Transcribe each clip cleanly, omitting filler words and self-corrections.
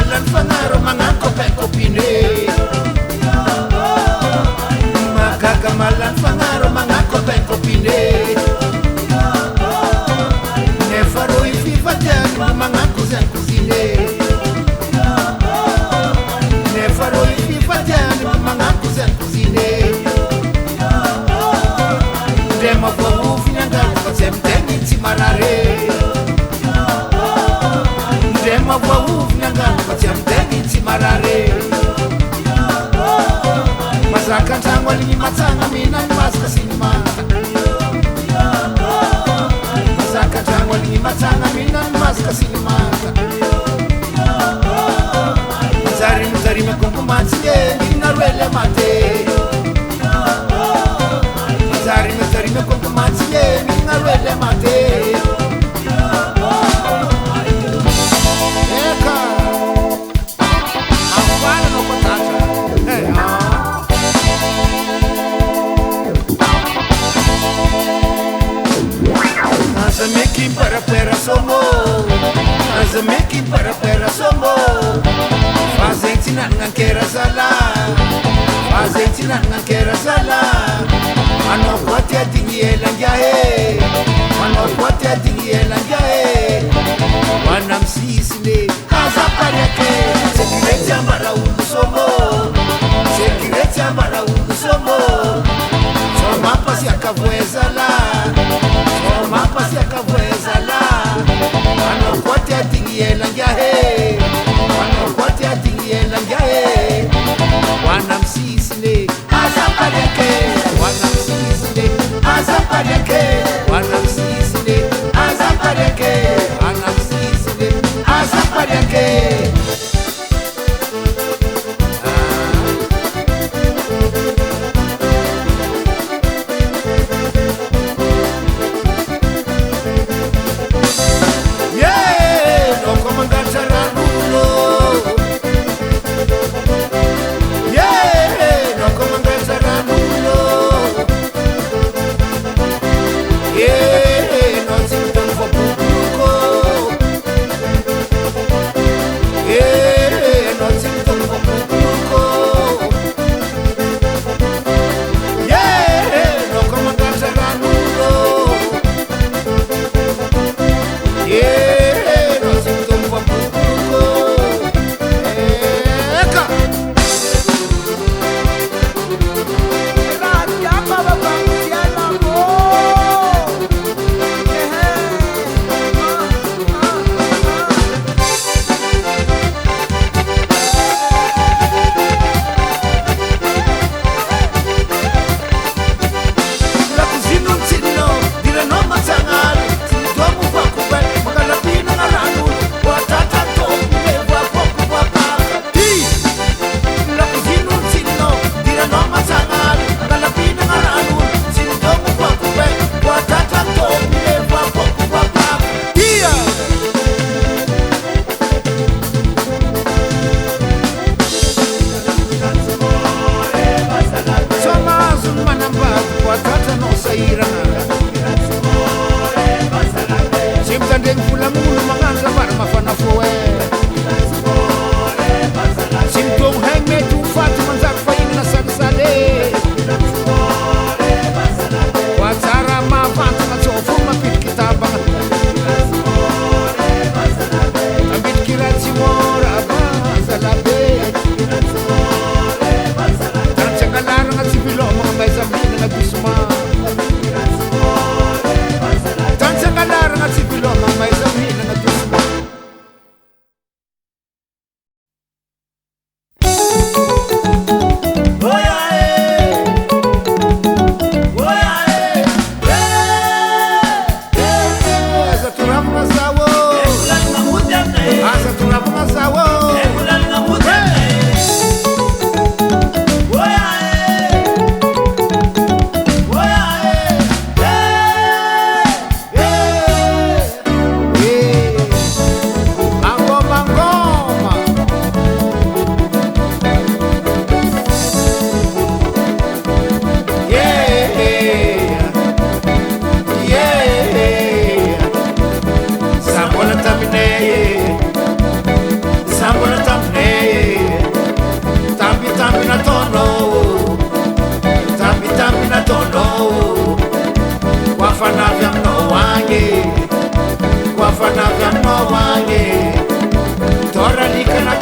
malan fanaro mangakopen kopine magaga malan fanaro mangakopen kopine nefaroi fifatiano mangakuzen kuzine nefaroi fifatiano mangakuzen kuzine dema kwa ufinyangalu katemteni timarare dema kwa ufinyangalu katemteni timarare mazaka ntangwa linyi matanga mina maska sinima mazaka ntangwa linyi matanga mina maska sinima mzari mekunkumatie mina rwele mate mzari mekunkumatie mina rwele mate eka afwana nokotata hey As a making para somo As a making para somo Fazente na ngankera sala Fazente na ngankera sala Ano kote atingiela njae Ano kote atingiela njae Wana msisile Kaza pareke Sekirete ambara unu somo Sekirete ambara unu somo Soma pasi akavwezala Soma pasi akavwezala Ano kote atingiela njae Ano kote atingiela njae Wana msisile Kaza pareke Wana msisile Kaza pareke Wana msisile Kaza pareke Wana msisile Kaza pareke Yeah, no comandante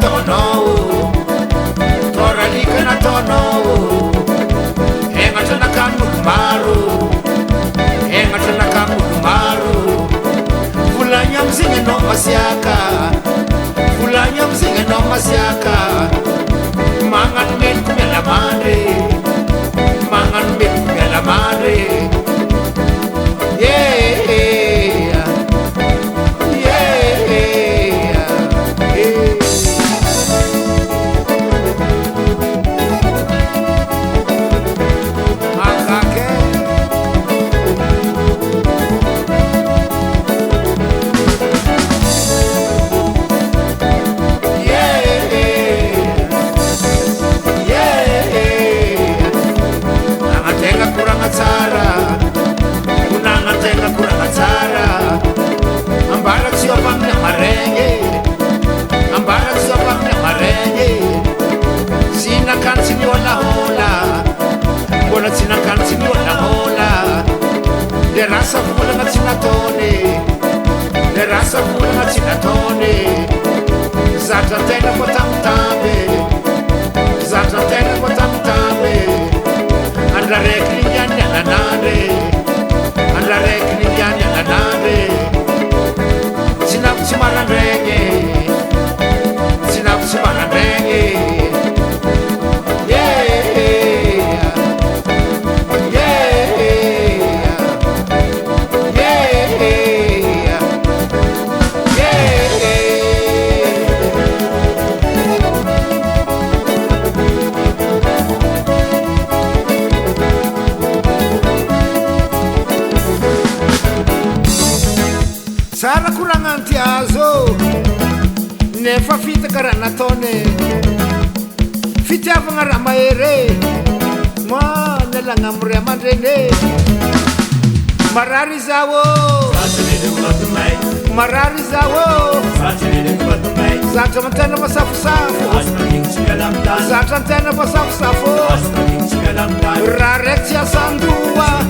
tono Toralika na tono Enga tana kamukumaru Enga tana kamukumaru Fulanya mzinge no masiaka Fulanya mzinge no masiaka Mangan men kumela mare Mangan men kumela mare Le rasa fula nga cinatone Le rasa fula nga cinatone Zatra tena po tamtame Zatra tena po tamtame Andra rekli nyan yananare Andra rekli nyan yananare Sinap simaran renge Sinap simaran renge Sara kurangan tiazo Nefa fita karana tone Fitiavanga ramaere Ma nelanga mrea mandrene Marari zawo Marari zawo Zatra mantena masafu-safu Zatra mantena masafu-safu Rarektia sandua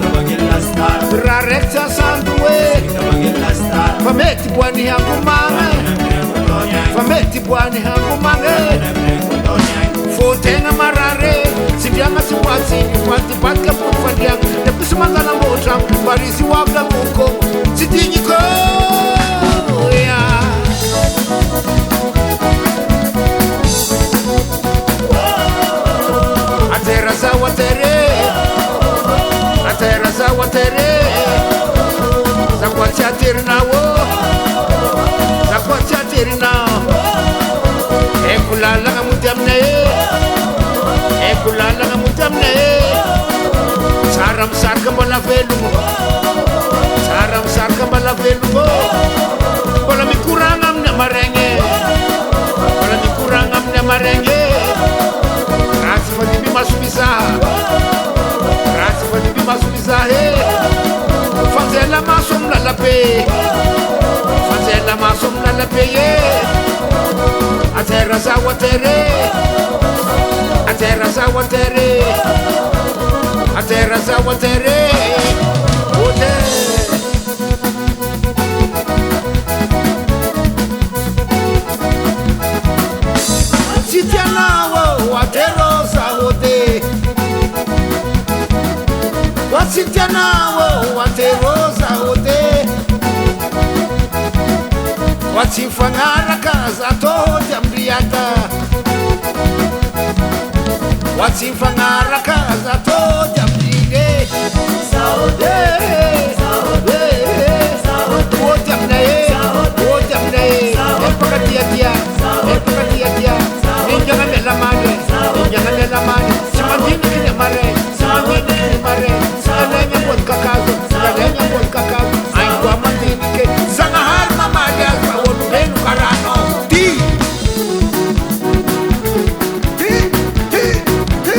Rarektia sandue Fameti buani hangu mange Fameti buani hangu mange Fotenga marare Sindianga siwasi Wati batka pufadiang Nepusu mangana motra Barisi wabla muko Sidinyiko Atera zawa tere Atera zawa tere Zakwa chatiri nawo Zakwa chatiri nawo Ekulala nga mutamne Ekulala nga mutamne Saram sarka mbala velungo Saram sarka mbala velungo Wala mikurangam na marenge Wala mikurangam na marenge Rasi fadibi masubiza Rasi fadibi masubiza Fanzela masum lalape Fanzela masum lalape Atera zawa tere Atera zawa tere Atera zawa tere Ode Sitianawo Atero zawote Sitianawo Atero zawote Watifangara kaza tote ambiata Watifangara kaza tote ambige Saode Saode Saode Wote amnae Wote amnae Epakatia tia Epakatia tia Ninjanga nela mane Ninjanga nela mane Simandini kine mare Simandini kine mare Sigalenya pot kakazo Sigalenya pot kakazo Aingwa mandini ke Zangahar mamade alfa Benu karano Ti Ti Ti Ti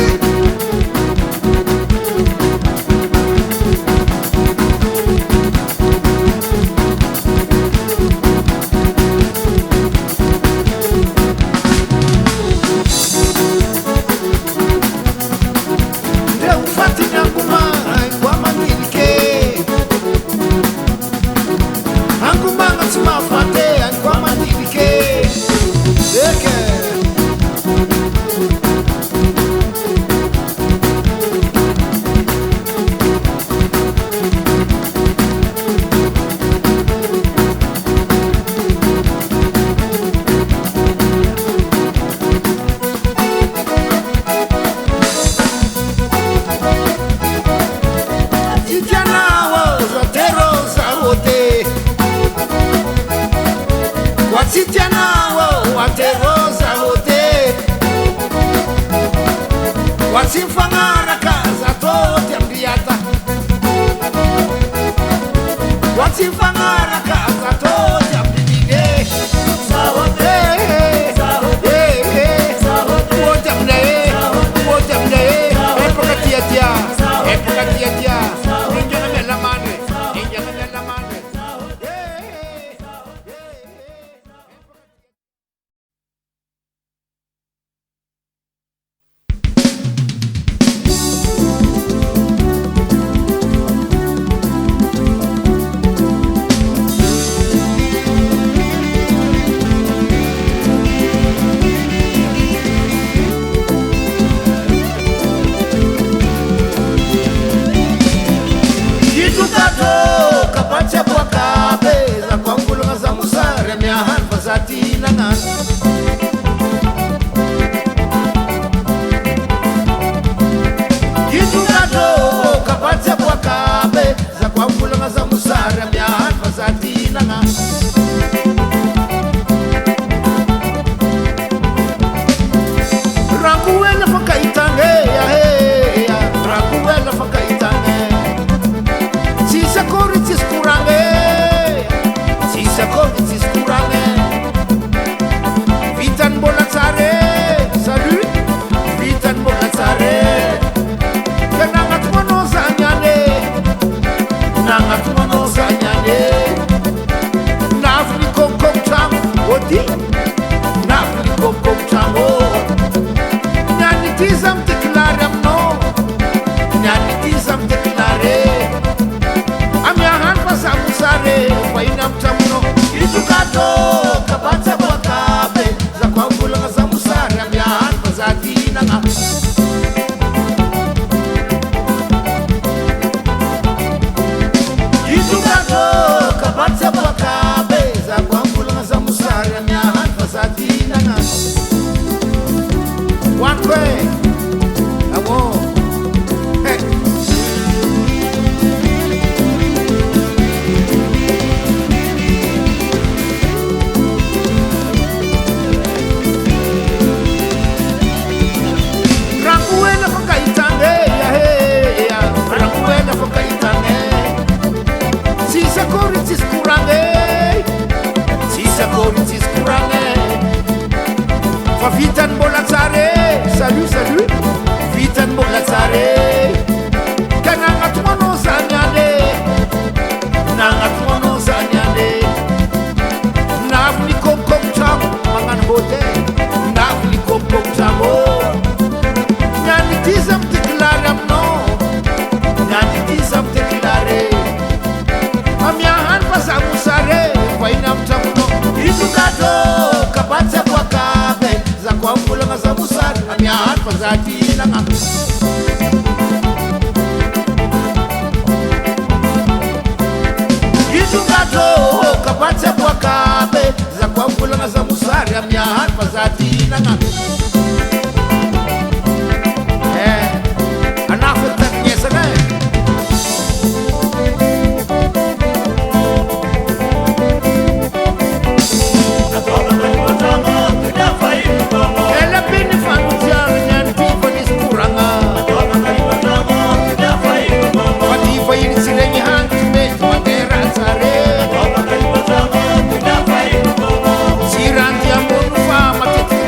Wati fangaraka zato tembiata Wati fangaraka zato tembidige Sahote Epoca tia Ninja nella madre Vitan Bolazzare, salut, Vitan Bolazzare, Kanangatuano Sanyade, Nangatuano Sanyade, Navni Kokok Cham, Mangan Bote, Navni Kokok Chamo, Nanitism Tiklaram no, Nanitism Tiklare, Amiahan Pasamusare, Wainam Chamuno, Itukato, Kapatsa Wakabe. Kwa mfula nga za musar Amiahan pazati na nga Itukato kapatsa kwa kabe Za kwa mfula nga za musar Amiahan pazati na nga Anak fetak niya sana Siranti amor fa matete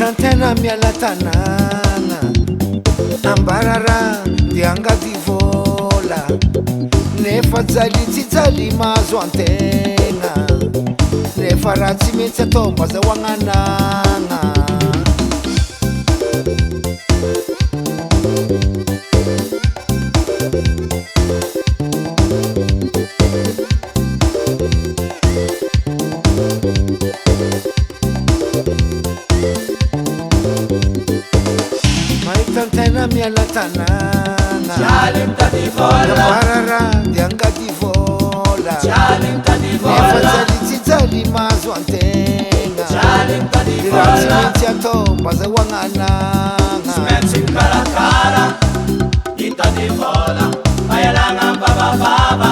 Tantena miala tanana ambarara diangati vola nefa jali tsy jali mazo antena nefa raha tsy metsy atao mba zahoagnanana Tantena miala tanana Jalim tadi vola Barara diangati vola Jalim tadi nefa vola jali tsy jali mazo antena Jalim tadi raha tsy vola metsy atao mba zahoagnanana Smetsim karakara Ita di vola Bayalangan baba-baba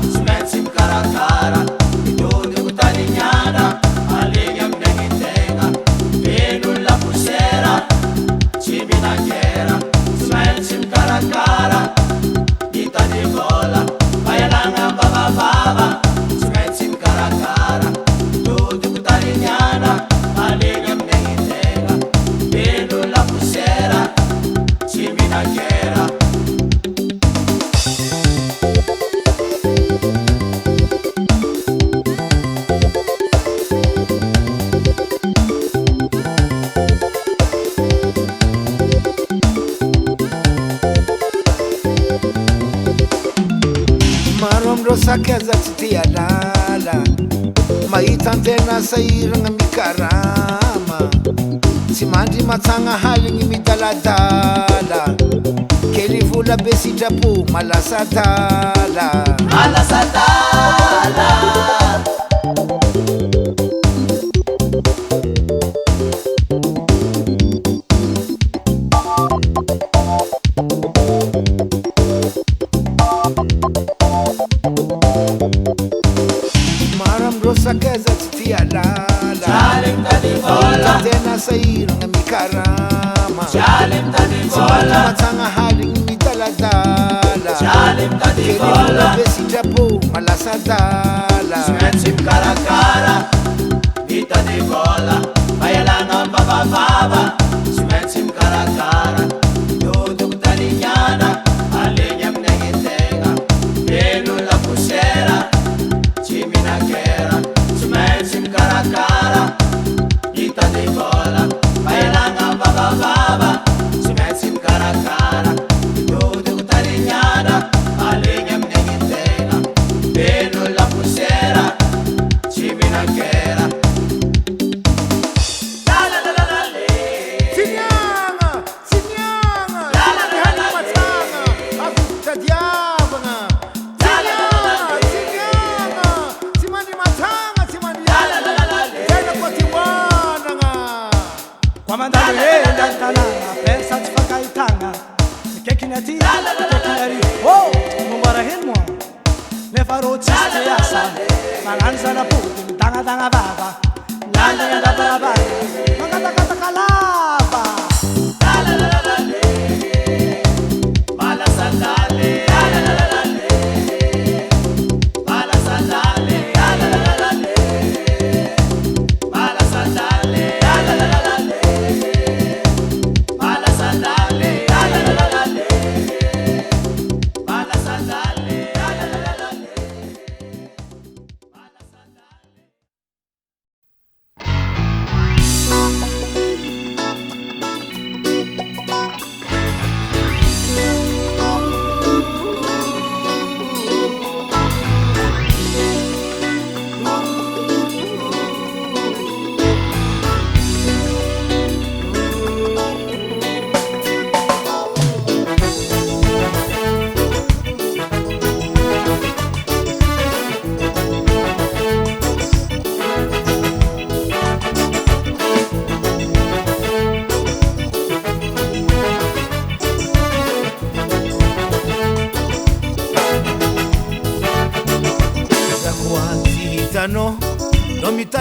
Smetsim karakara Idudi utalignana Alignam nengitenga Benul la pusera Cimina chiera Smetsim karakara Ita di vola Bayalangan baba-baba Smetsim karakara Idudi utalignana Alignam nengitenga Benul la pusera Cimina chiera Sakeza tsy tia lala mahita antena sahiragna mikarama tsy mandry matsagna haligny midaladala kely vola be sitrapo malasadala sakeza tsy tia lala Jalim tadi vola tena sahiragna mikarama Jalim tadi vola matsagna haligny midaladala Jalim tadi vola be sitrapo malasadala Smetsim karakara Ita di vola Bayalangan baba-baba Smetsim karakara Duduk talignana Alignam nengitenga Benul la pusera Cimina chiera Smetsim karakara Ita di vola Bayalangan baba-baba Smetsim karakara Duduk talignana Alignam nengitenga Benul la pusera Cimina chiera Manganza na puti, tanga baba, nanda ya baba, mangata kalaba. Mala sandale, mala sandale, mala sandale, mala sandale, mala sandale.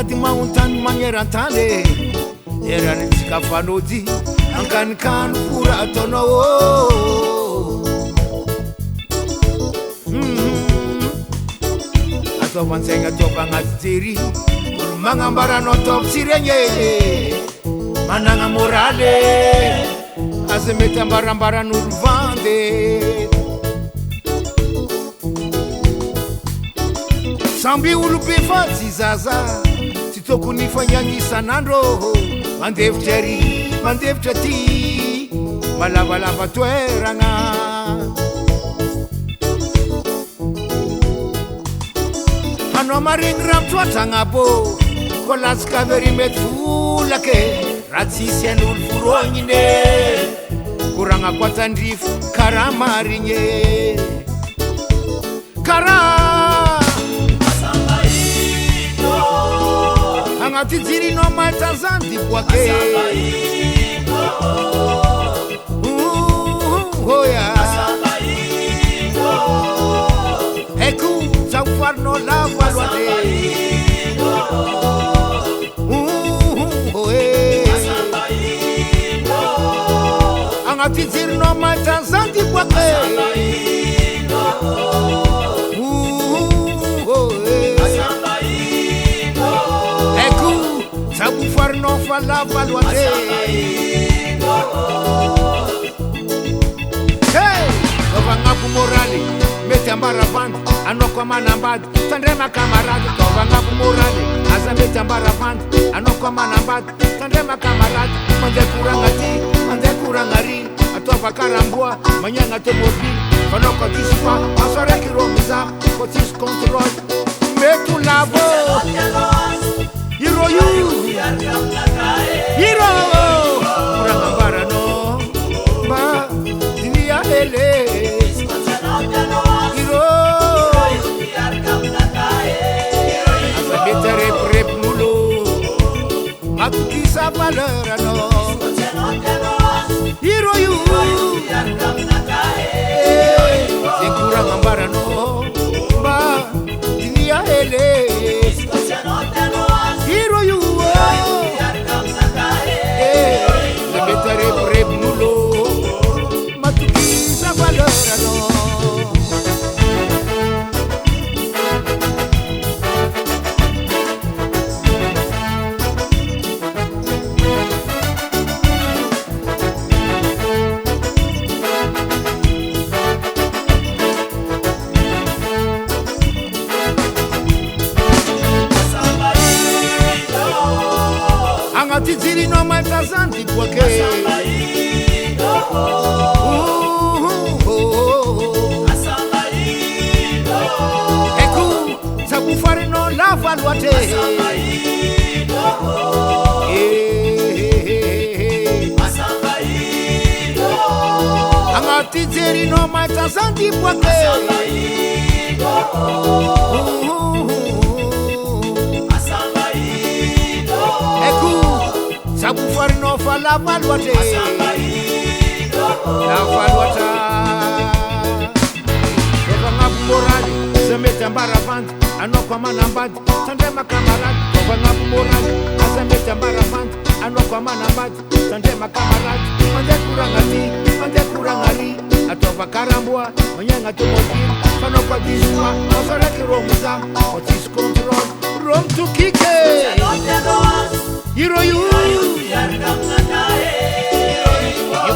mitady mahontany magnerantany eranitsika fanody ankanikano fora ataonao ataovansaigna ataova agnaty jery olo magnambaranao ataovy tsy regny managna moraly aza mety ambarambaran'olo vandy samby olo be fa tsy zaza tsy tokony fagnanisan'andro mandevitra ary mandevitra ty malavalava toeragna anao maregny raha mitroatra agnabo ko latsaka very mety volake raha tsisy an'olo forognine koragna koatandrifo karaha marigny karaha agnaty jirinao mahita zany ty boake oya eko zaho farinao lavo aloate agnaty jirinao mahita zany ty boake farinao fa lava loate taovagnapo moraly mety ambaravandy anao koa manambady tandrema kamarady taovagnapo moraly aza mety ambaravandy anao koa manambady tandrema kamarady mandeha koragna ty mandeha koragna ry ataova karamboa magnagna tomobily fanao koa tsisy fa aso raiky ro mizaha ko tsisy contrôle mety ho lavo iro iro murangambarano ma dinia ele iro asabita rep mulo matukisa valerano iro yu sekurangambarano ma dinia ele hero you le mettere prep nulo ma tu chissà valorano ti girino mahita zany ty boake eko zabo farinao lava loate agnaty jerinao mahita zany ty boake zabo farinao fa lava loate lava loatra taovagnapo moraly za mety ambaravandy anao koa manambady tandrema kamarady taovagnapo moraly aza mety ambaravandy anao koa manambady tandrema kamarady mandeha koragna ty mandeha koragna ry ataova karamboa magnagna tomobily fanao koa disoa aso raiky ro mizaha ko tsisy contrôle ro mitokike iro yu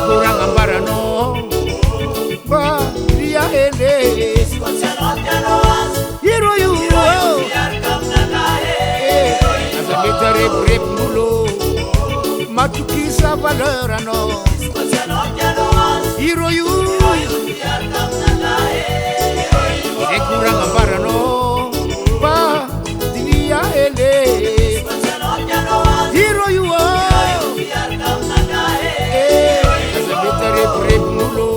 kurang ambarano ba dia ele iro yu asa mettere prep mulo matukisa valerano iro yu kurang ambarano ba dia ele hero you prep nulo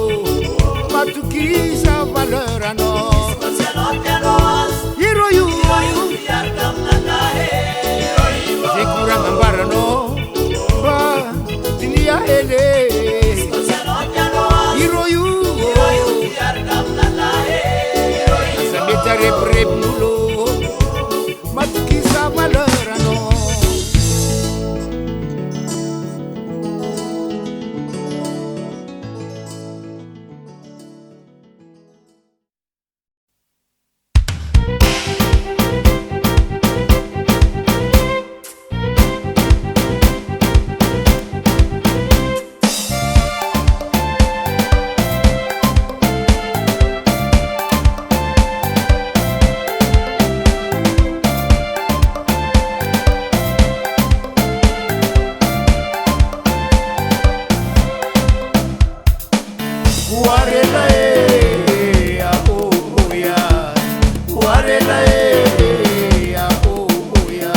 matukisa valerano hero you kurang ambarano ba dinia ele hero you asa mettere warela ya oh ya warela ya oh ya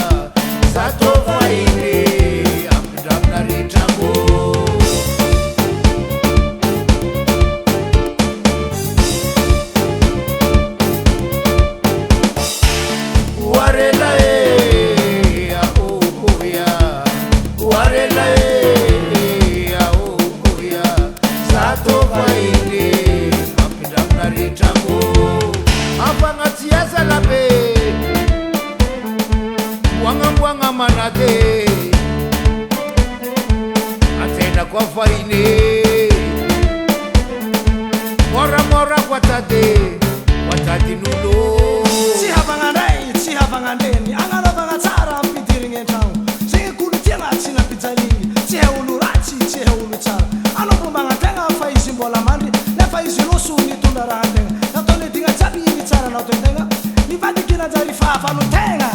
sato faine amdamna ritango warela ya oh ya warela ya oh ya sato faine amdamna ritango apangatiasa labe wanga manade atenda kwa faine mora watade nulo sihavangandeni angalavagatsara mpidiringetao singekulutyela tsina pizzalini tsihewulurachi tsihewulutsara anokumbangatenga faizimbolamandi nefaizilosuni tundarahantenga natonedinga tsabini tsara nautendenga nivadikina dzarifafa nutenga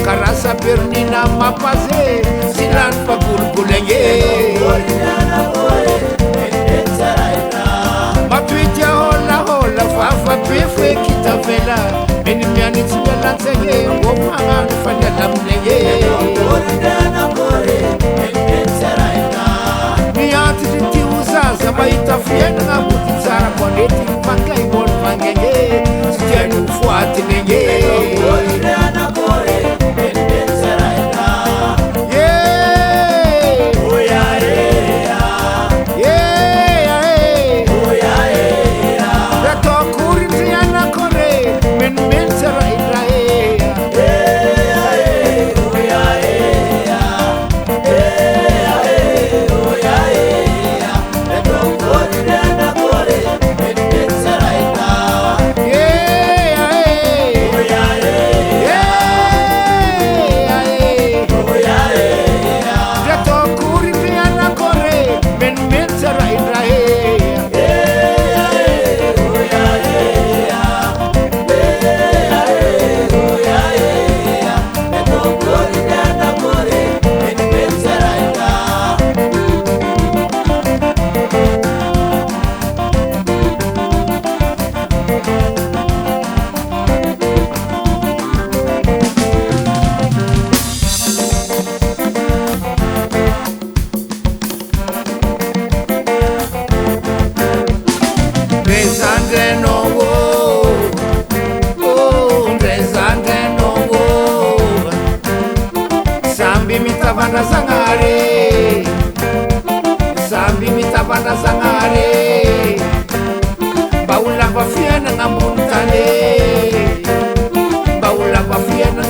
Karasa Bernina mapaze silan pagulgulenge mapitya hola fafa pefe kitavela menimiani tsimelanzenge ngomanga nifanyala mnenge miyati titiuzaza maitafiena ngabutitsara kwaneti mpaka ibon mangenge sijani ufuati nenge Yeah.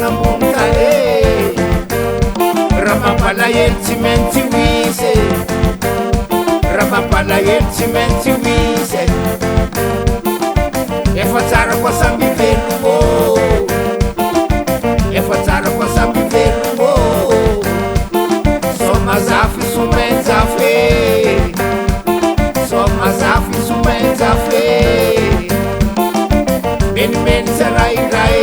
namontany raha mampalahelo tsy maintsy misy raha mampalahelo tsy maintsy misy efa tsara koa samby velogno efa tsara koa samby velogno somazafy somainjafy somazafy somainjafy menimeny tsaraindray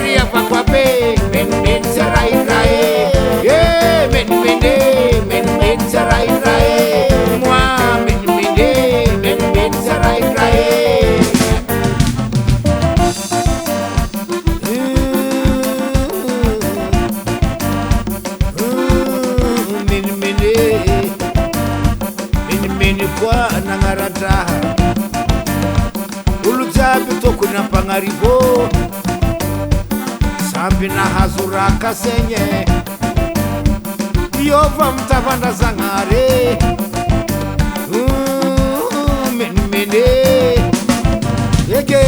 ry avakwabe menimeny tsaraindray menimene menimeny tsaraindray moi menimene menimeny tsaraindray menimene menimene koa nagnaradraha olo jiaby tokony ampanarivô samby nahazo raha kasegny iova mitavandrazanare menimene ege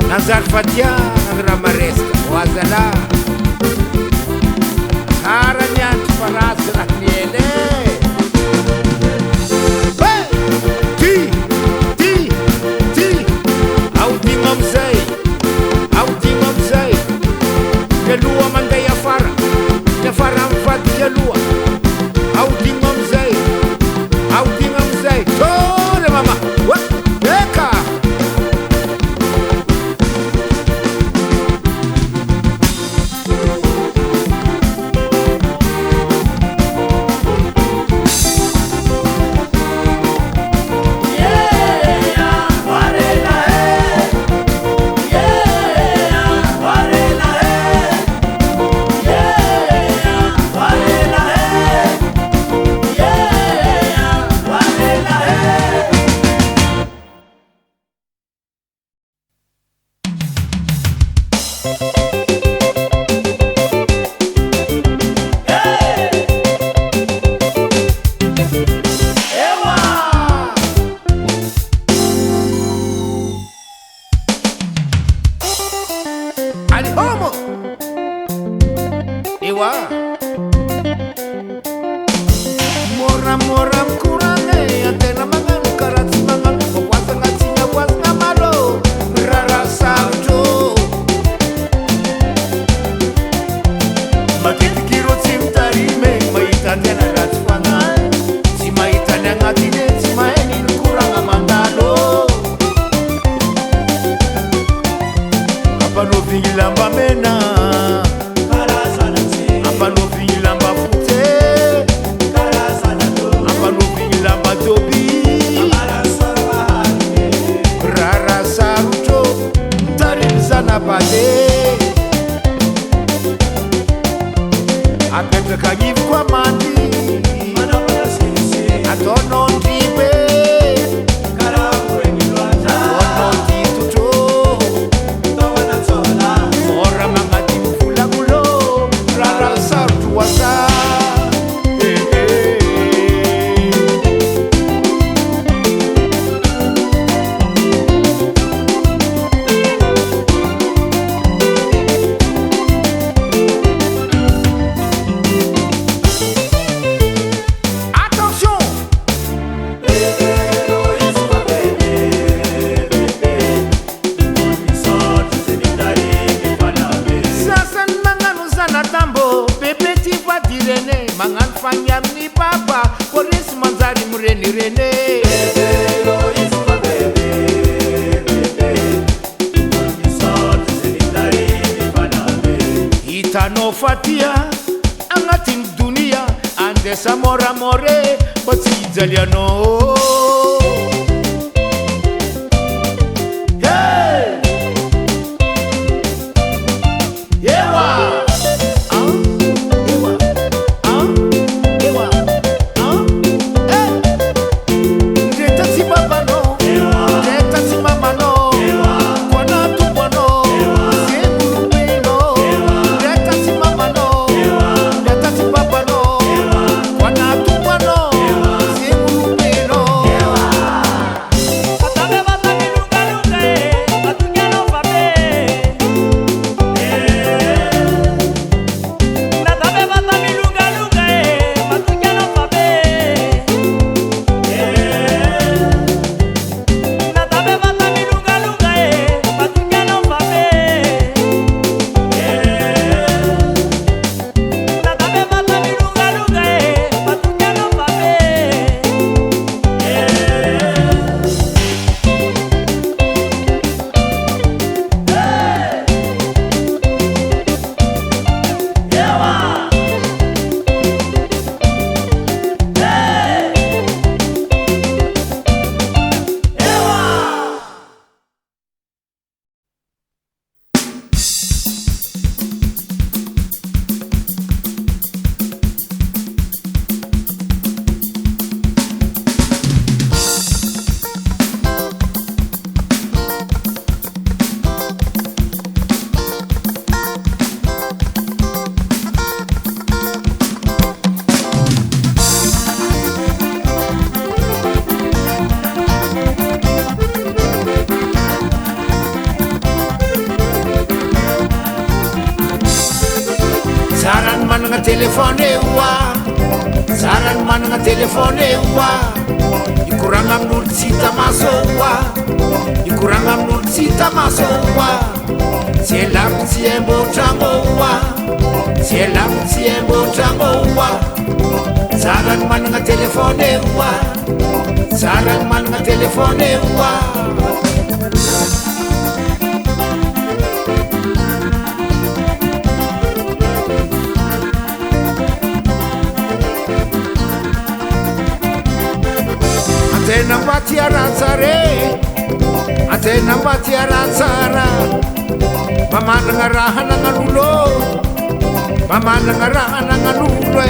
Nazar fatiana raha maresaka hoazala tsara niandry fa ratsy raha miele ty aodigno amizay aodigno amizay mialoha mandeha afara ny afara mivadiky aloha aodigno amizay aodigno amizay tôle mama eka sabate apetraka ivoko amandy ataonao ndribe ataonao nditotro mora magnady volamolo raha sarotro oasa magnano fagny amin'ny papa polisy manjary mirenirene hitanao fatia agnatin'ny donia andesa moramore mba tsy hijalianao Sarany managna telefone oa sarany managna telefone oa ikoragna amin'olo tsy hita maso oa ikoragna amin'olo tsy hita maso oa tsy elapo tsy embotragno oa tsy elapo tsy embotragno oa sarany managna telefone oa sarany managna telefone oa Atena mbatia ratsare atena mbatia ratsara mamanagna raha nagnan'olo mamanagna raha nagnan'olo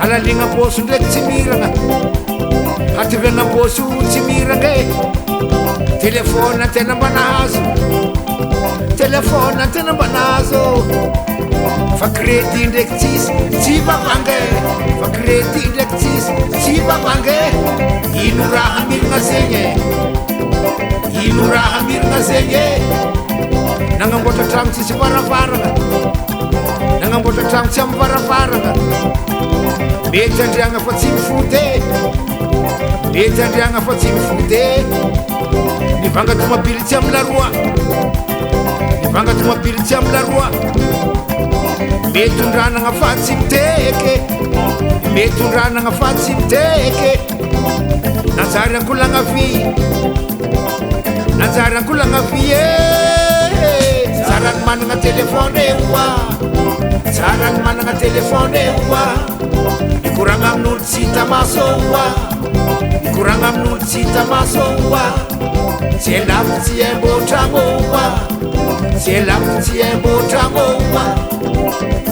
alaligna poso ndraiky tsy miragna hativagna poso tsy miragna telefôny antena mba nahazo telefôny antena mba nahazo fa crédit ndraiky tsy vavange fa crédit ndraiky tsy vavange ino raha miragna zegny ino raha miragna zegny nagnamboatra tragno tsisy varavaragna nagnamboatra tragno tsy amy varavaragna mety andriagna fa tsy mifody mety andriagna fa tsy mifody nivanga tomabily tsy amy laroa nivanga tomabily tsy amy laroa mety ondranagna fa tsy miteky mety ondranagna fa tsy miteky najary ankolagna vy najary ankolagna vy sarany managna telefone oa sarany managna telefone oa ikoragna amin'olo tsy hita maso oa ikoragna amin'olo tsy hita maso oa c'est lavitsy amboatragnoa c'est lavitsy amboatragnoa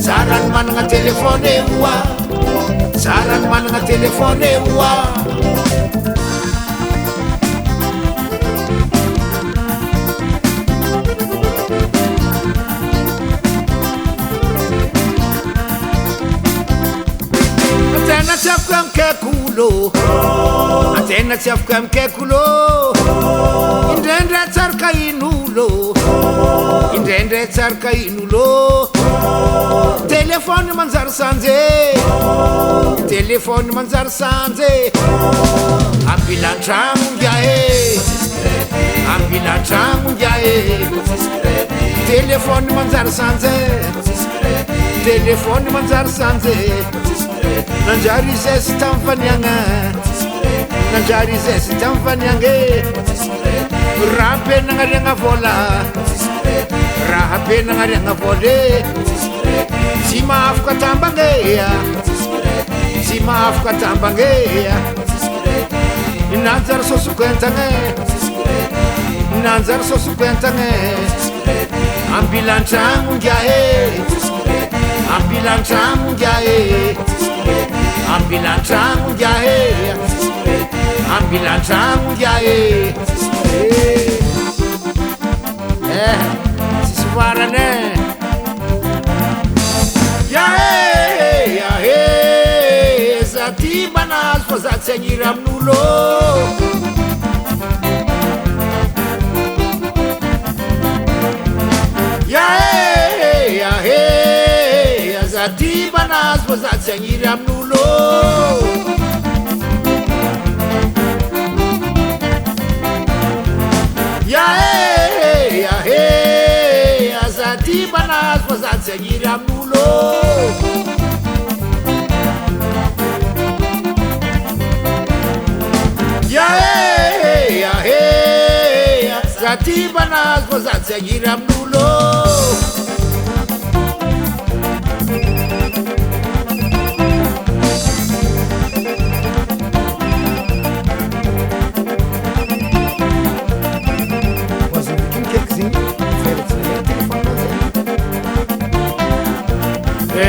zarany managna telefôny oa zarany managna telefôny oa antena tsy afaka mikaikolô antena tsy afaka mikaikolô indraindray tsaraka in'olo indraindray tsaraka in'olo telefôny manjary sanje telefôny manjary sanje ambilan-tragno ngiahe ambilan-tragno ngiahe telefôny manjary sanje telefôny manjary sanje nanjary zesy tamy faniagna nanjary zesy tamy faniagna raha be nagnariagna vola raha be nagnariagna vola tsy mahafaka tambagnea tsy mahafaka tambagnea nanjary sosokoentagna nanjary sosokoentagna ambilan-tragno ngiahe ambilan-tragno ngiahe ambilan-tragno ngiahe ambilan-tragno ngiahe tsisy farany yahe yahe za ty mbanazy fa za tsy agniry amin'olo yahe yahe za ty mbanazy fa za tsy agniry amin'olo yahe yahe za ty mbanazy fa za tsy agniry amin'olo yahe yahe za ty mbanazy fa za tsy agniry amin'olo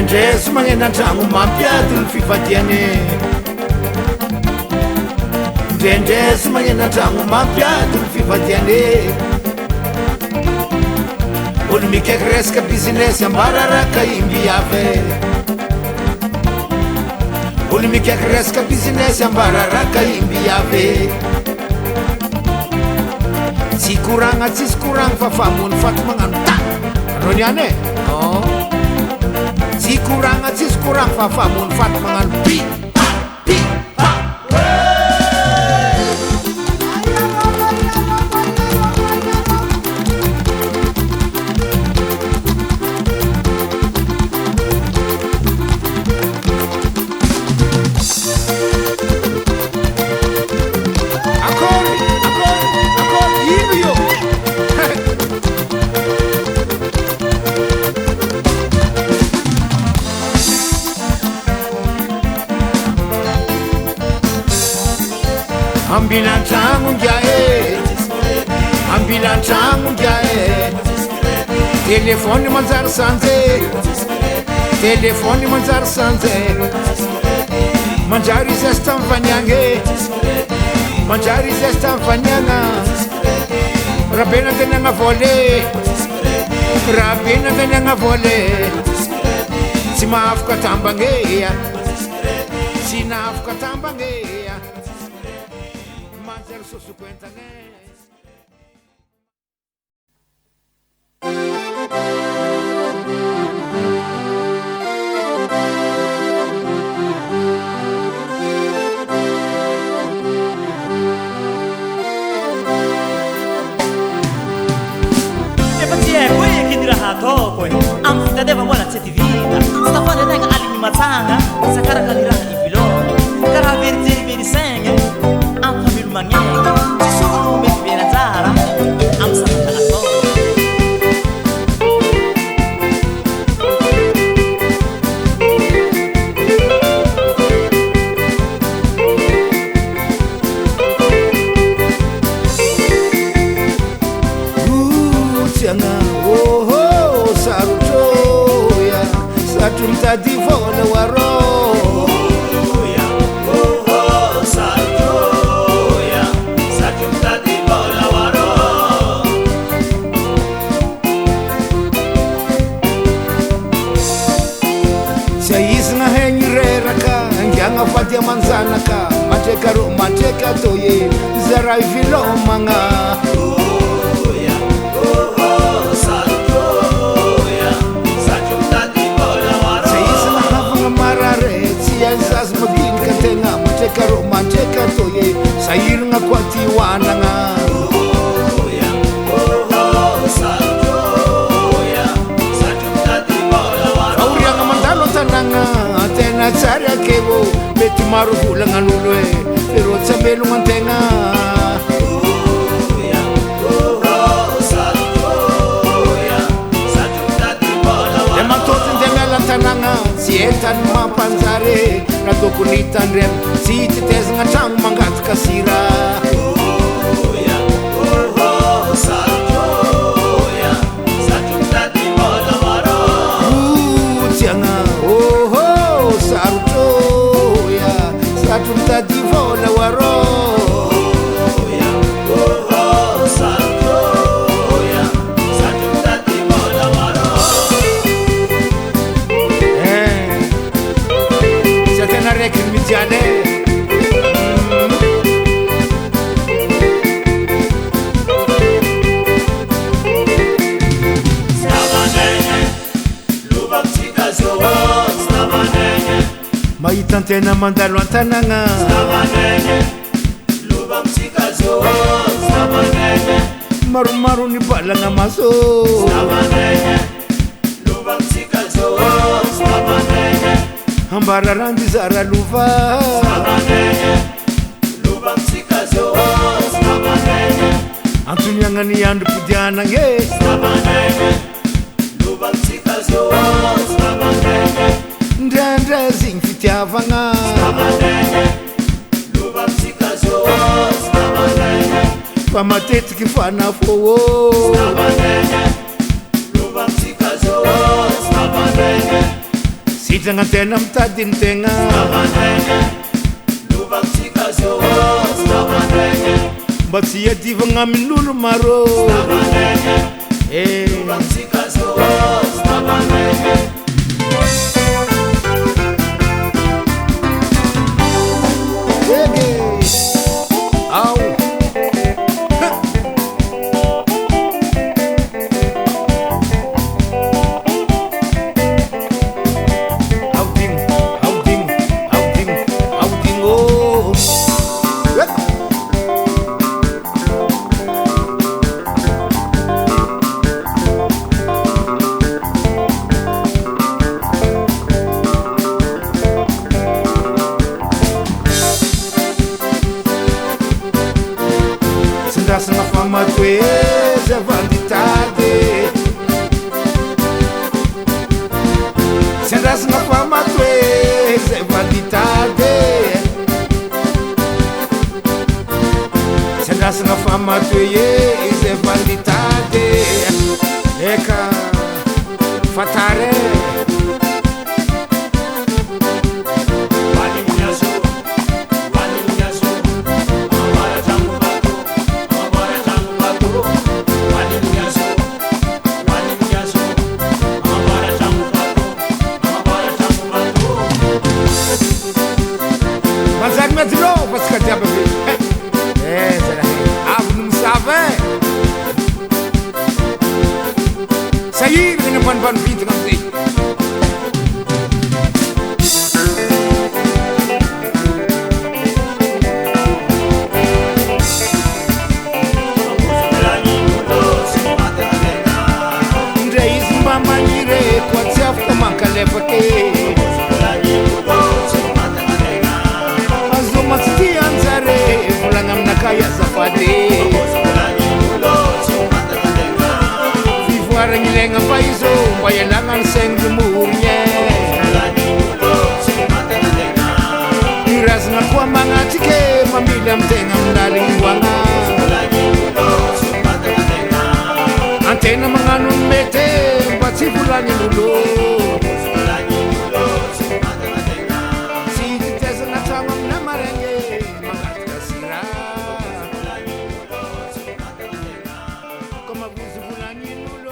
ndresy magnena antragno mampiady ny fivadiany ndrendresy magnena antragno mampiady ny fivadiany olo mikaiky resaka business ambararaka imbiave olo mikaiky resaka business ambararaka imbiave tsy koragna tsisy koragna fa famony faty magnano ta anao niany tsy koragna tsisy koragna fa famony faty magnano pi pi ambilan-tragno ngiahe ambilan-tragno ngiahe telefôny manjary sanje telefôny manjary sanje manjary zesy tamy faniagna manjary zesy tamy faniagna raha be nandaniagna vola raha be nandaniagna vola tsy mahafaka tambagnea tsy nahafaka tambagnea manjary sosokoentagna Topo am fitadeva mola tsy tivita stafana tega alimi matsanga sakaraka ni raha ivilona karaha veriteri senga am family magnenga ci sono mety bene zara am sakata ato toye zara vilomanga Mateka romantika toye sairna kwati wananga Aurianga mandalo tananga tena tsara kevo beti maru hulanga lulwe pero tsabelu mantenga Tananga sietan mapanzare na dokunitan rem si tetes ngatang mangat kasira tianga oh sarto ya satum tadi vola waro Rekin mijane Maitantena mandalo antananga Maru ni balanga maso Ambara randi zara luva Antunyangani yandu pudiana nge Ndanda zingfiti avanga Pamateti kifana fowo Sitanga tena mtadin tenga Batsiya divanga minulu maro Matweza vanditade Sendas na fama tweza vanditade Sendas na fama tweza vanditade Eka fatare Sair dengan ban-ban pintu nanti. Reis mama nyire kwa tiafta makalefake. Azuma sti anzare fulangam nakaya safade. Lenga paiso bayalangan seng jemurnya Iras ngakwa mangatike mamilam tengam daling wanga Antena menganun mete batsi fulani dulu Si tetes ngatangam namarenge magat kasira Kama buzu fulani dulu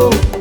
oh.